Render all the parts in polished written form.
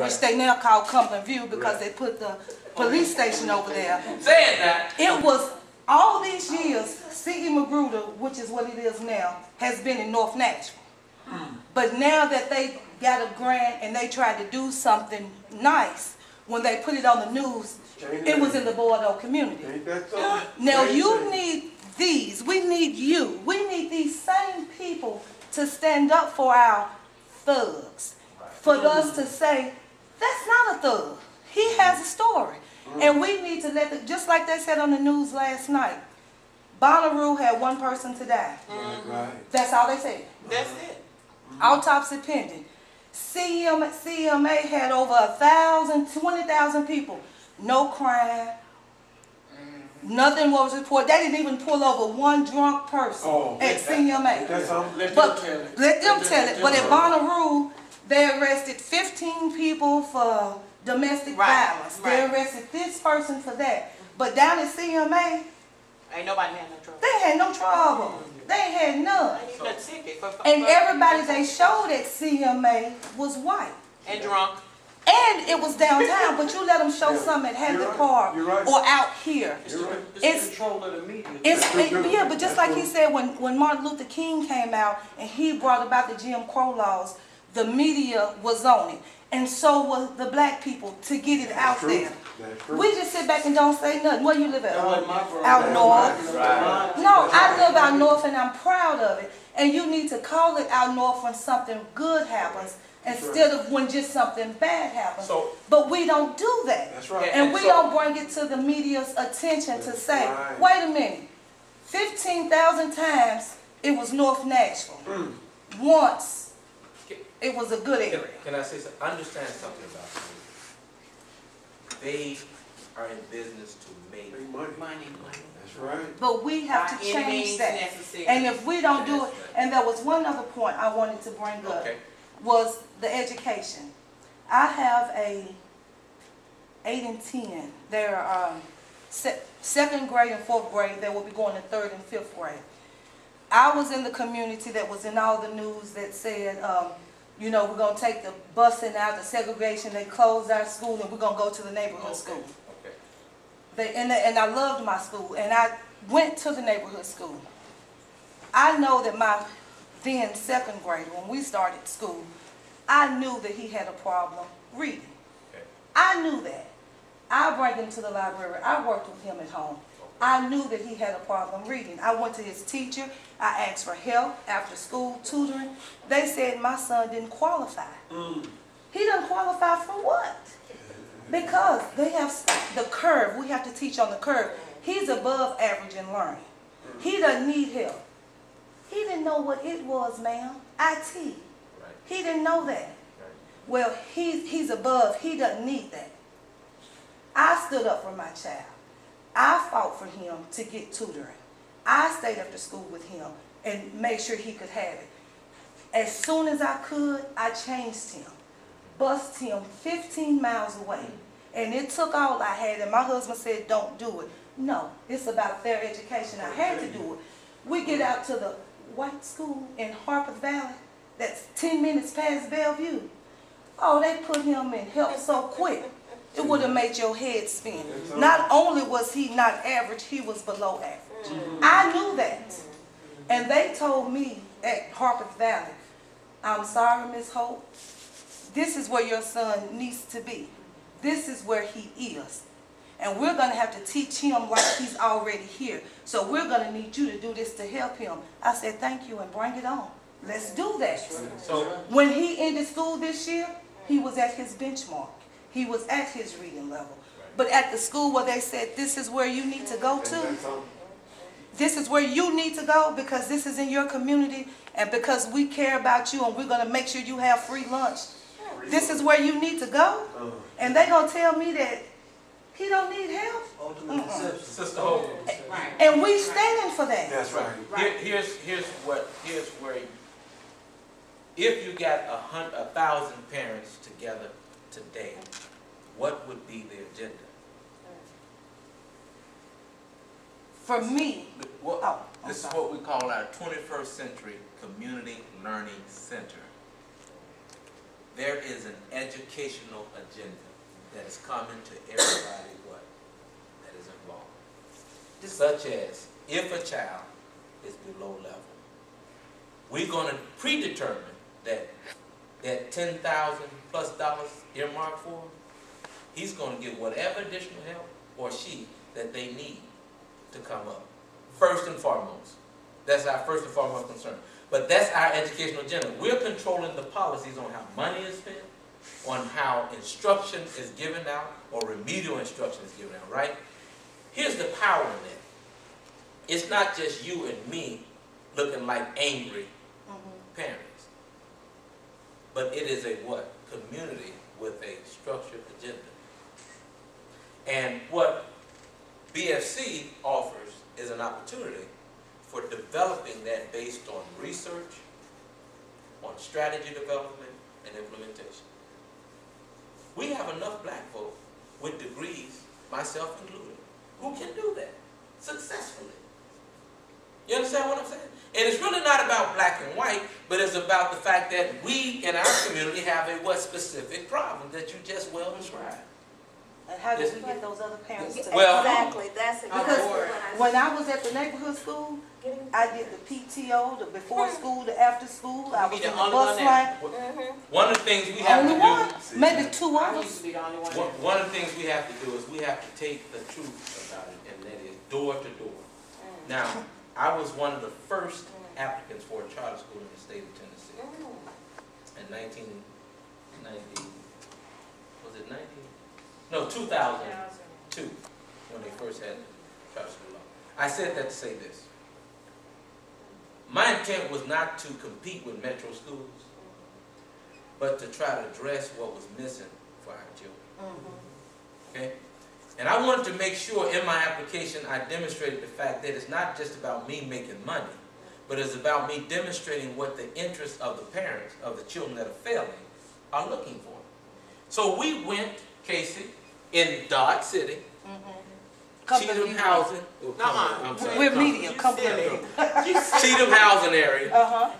which they now call Cumberland View because they put the police station over there. Say it now. It was all these years, C.E. Magruder, which is what it is now, has been in North Nashville. But now that they got a grant and they tried to do something nice, when they put it on the news, it was in the Bordeaux community. Now you need these, we need you, we need these same people to stand up for our thugs. For us to say, that's not a thug. He has a story. And we need to let it, just like they said on the news last night, Bonnaroo had one person to die. That's all they said. That's it. Autopsy pending. CMA had over 1,000, 20,000 people. No crime. Nothing was reported. They didn't even pull over one drunk person at CMA. Let them tell it. But at Bonnaroo, they arrested 15 people for domestic violence. They arrested this person for that. But down at CMA, ain't nobody had no trouble. they had no trouble. They had none. And everybody they showed at CMA was white. And drunk. And it was downtown, but you let them show some at Hadley Park or out here. It's control of the media. Yeah, but just like he said, when Martin Luther King came out and he brought about the Jim Crow laws, the media was on it. And so was the black people to get it out there. We just sit back and don't say nothing. Where you live at? Out north. No, I live out north and I'm proud of it. And you need to call it out north when something good happens instead of when just something bad happens. But we don't do that. And we don't bring it to the media's attention to say, wait a minute, 15,000 times it was North Nashville. Once. It was a good area. Can I say something? Understand something about them. They are in business to make money. That's right. But we have to change that. And if we don't do it, and there was one other point I wanted to bring up, was the education. I have a 8 and 10. They're 2nd grade and 4th grade. They will be going to 3rd and 5th grade. I was in the community that was in all the news that said, you know, we're going to take the busing out, the segregation, they closed our school, and we're going to go to the neighborhood school. And I loved my school, and I went to the neighborhood school. I know that my then 2nd grader, when we started school, I knew that he had a problem reading. I knew that. I bring him to the library. I worked with him at home. I knew that he had a problem reading. I went to his teacher. I asked for help after school, tutoring. They said my son didn't qualify. He doesn't qualify for what? Because they have the curve. We have to teach on the curve. He's above average in learning. He doesn't need help. He didn't know what it was, ma'am. IT. He didn't know that. Well, he's above. He doesn't need that. I stood up for my child. I fought for him to get tutoring. I stayed after school with him and made sure he could have it. As soon as I could, I changed him, bused him 15 miles away. And it took all I had, and my husband said, don't do it. No, it's about fair education. I had to do it. We get out to the white school in Harpeth Valley, that's 10 minutes past Bellevue. Oh, they put him in help so quick. It would have made your head spin. Not only was he not average, he was below average. I knew that. And they told me at Harpeth Valley, I'm sorry, Miss Hope, this is where your son needs to be. This is where he is. And we're going to have to teach him like he's already here. So we're going to need you to do this to help him. I said, thank you, and bring it on. Let's do that. So when he ended school this year, he was at his benchmark. He was at his reading level. But at the school where they said, this is where you need to go to, this is where you need to go because this is in your community and because we care about you and we're going to make sure you have free lunch. This is where you need to go. And they're going to tell me that he don't need help. Sister Hope. And we standing for that. That's right. Here's where, if you got 1,000 parents together today, what would be the agenda? For me, this is what we call our 21st Century Community Learning Center. there is an educational agenda that is common to everybody that is involved. Such as, if a child is below level, we're going to predetermine that $10,000+ earmarked for him, he's going to get whatever additional help or she that they need to come up. First and foremost. That's our first and foremost concern. But that's our educational agenda. We're controlling the policies on how money is spent, on how instruction is given out, or remedial instruction is given out, right? Here's the power in that. It's not just you and me looking like angry parents. But it is a what? Community with a structured agenda. And what BFC offers is an opportunity for developing that based on research, on strategy development, and implementation. We have enough black folk with degrees, myself included, who can do that successfully. You understand what I'm saying? And it's really not about black and white, but it's about the fact that we in our community have a what specific problem that you just well described. And how did we get those other parents to Well, Exactly, that's exactly because when I was at the neighborhood school, I did the PTO, the before school, the after school. I was in the bus line. one of the things we have Only to one, do, maybe two I used others. to be the only one. one of the things we have to do is we have to take the truth about it, and that is door to door. Now, I was one of the first applicants for a charter school in the state of Tennessee in 1990. Was it 19? No, 2002, when they first had charter school law. I said that to say this. My intent was not to compete with metro schools, but to try to address what was missing for our children. Okay? And I wanted to make sure in my application I demonstrated the fact that it's not just about me making money, but it's about me demonstrating what the interests of the parents of the children that are failing are looking for. So we went, Casey, in Dodge City, Cheatham Housing. We're media, Cheatham Housing area,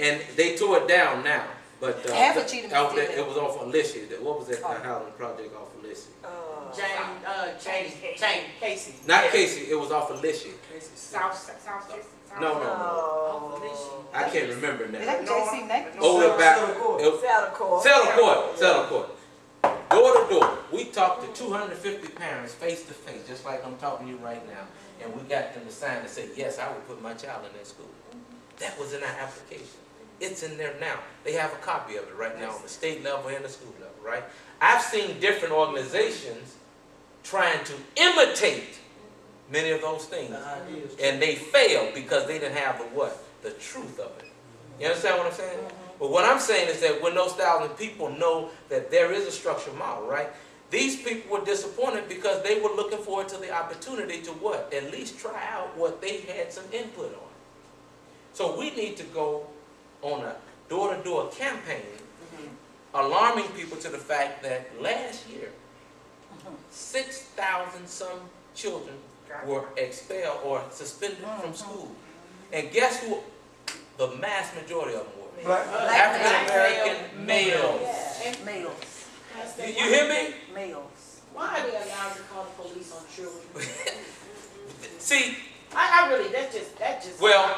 and they tore it down now. But Half of Cheatham is still there. it was off of Lissy. What was that housing project off of Lissy? Casey. Not Casey. It was off of Lissy. South. No. I can't remember now. Is that JC Nate? Over back. Saddle Settle court. Door to door. We talked to 250 parents face to face, just like I'm talking to you right now. And we got them to sign and say, yes, I would put my child in that school. That was in our application. It's in there now. They have a copy of it right now on the state level and the school level, right? I've seen different organizations trying to imitate many of those things. And they failed because they didn't have the what? The truth of it. You understand what I'm saying? But what I'm saying is that when those 1,000 people know that there is a structured model, right? These people were disappointed because they were looking forward to the opportunity to what? At least try out what they had some input on. So we need to go on a door-to-door campaign, alarming people to the fact that last year, 6,000 some children were expelled or suspended from school. And guess who the mass majority of them were? African-American males. Males. You hear me? Males. Why are they allowed to call the police on children? See, I really, that's just. well,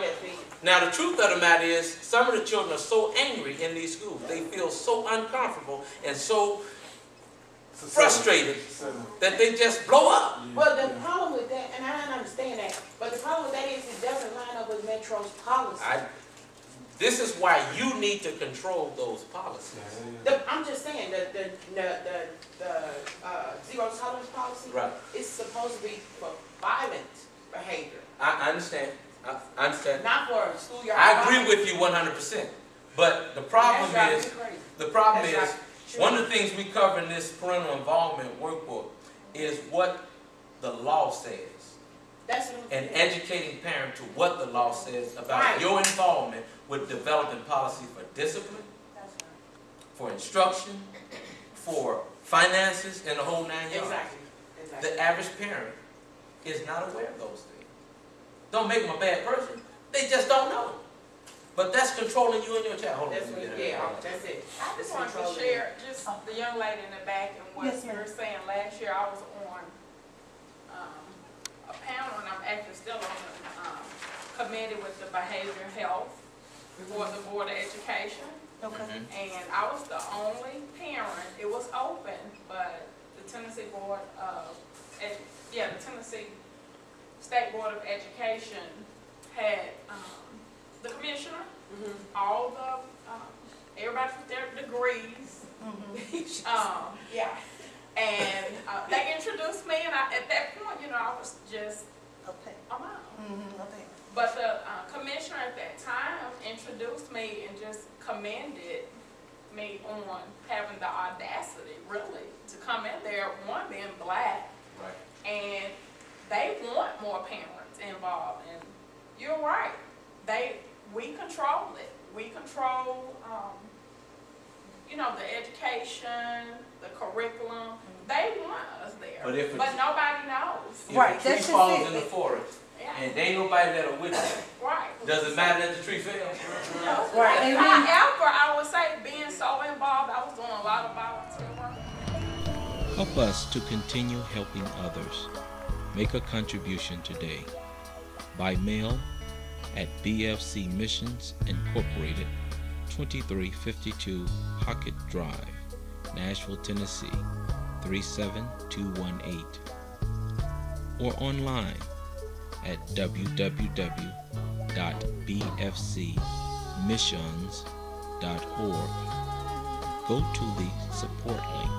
now the truth of the matter is, some of the children are so angry in these schools. They feel so uncomfortable and so frustrated that they just blow up. Well, the problem with that, and I don't understand that, but the problem with that is it doesn't line up with Metro's policy. This is why you need to control those policies. I'm just saying that the zero tolerance policy is supposed to be for violent behavior. I understand. I understand. Not for schoolyard. I agree with you 100%. But the problem is, one of the things we cover in this parental involvement workbook is what the law says. And educating parents to what the law says about your involvement with developing policy for discipline, for instruction, for finances, and the whole 9 yards. Exactly. The average parent is not aware of those things. Don't make them a bad person. They just don't know. But that's controlling you and your child. Hold on, That's let me what, get it. yeah, that's it. I just wanted to share, just the young lady in the back and what Yes, you ma'am. were saying. Last year I was on a panel, and I'm actually still on the committee with the behavioral health for the Board of Education. Okay. And I was the only parent. It was open, but the Tennessee Board of, the Tennessee State Board of Education had the commissioner, all the everybody with their degrees. And they introduced me, and at that point, I was just Okay. a mom. Okay. But the commissioner at that time introduced me and just commended me on having the audacity, really, to come in there, one, being black, Right. and they want more parents involved. And you're right, we control it. We control, the education, the curriculum. They want us there, but nobody knows. If Right, a tree that's just falls it. in the forest, Yeah. and there ain't nobody that'll witness it, Right. does it matter that the tree fell? Right. And then, However, I would say being so involved, I was doing a lot of volunteer work. Help us to continue helping others. Make a contribution today. By mail at BFC Missions Incorporated, 2352 Hockett Drive, Nashville, Tennessee, 37218. Or online at www.bfcmissions.org. Go to the support link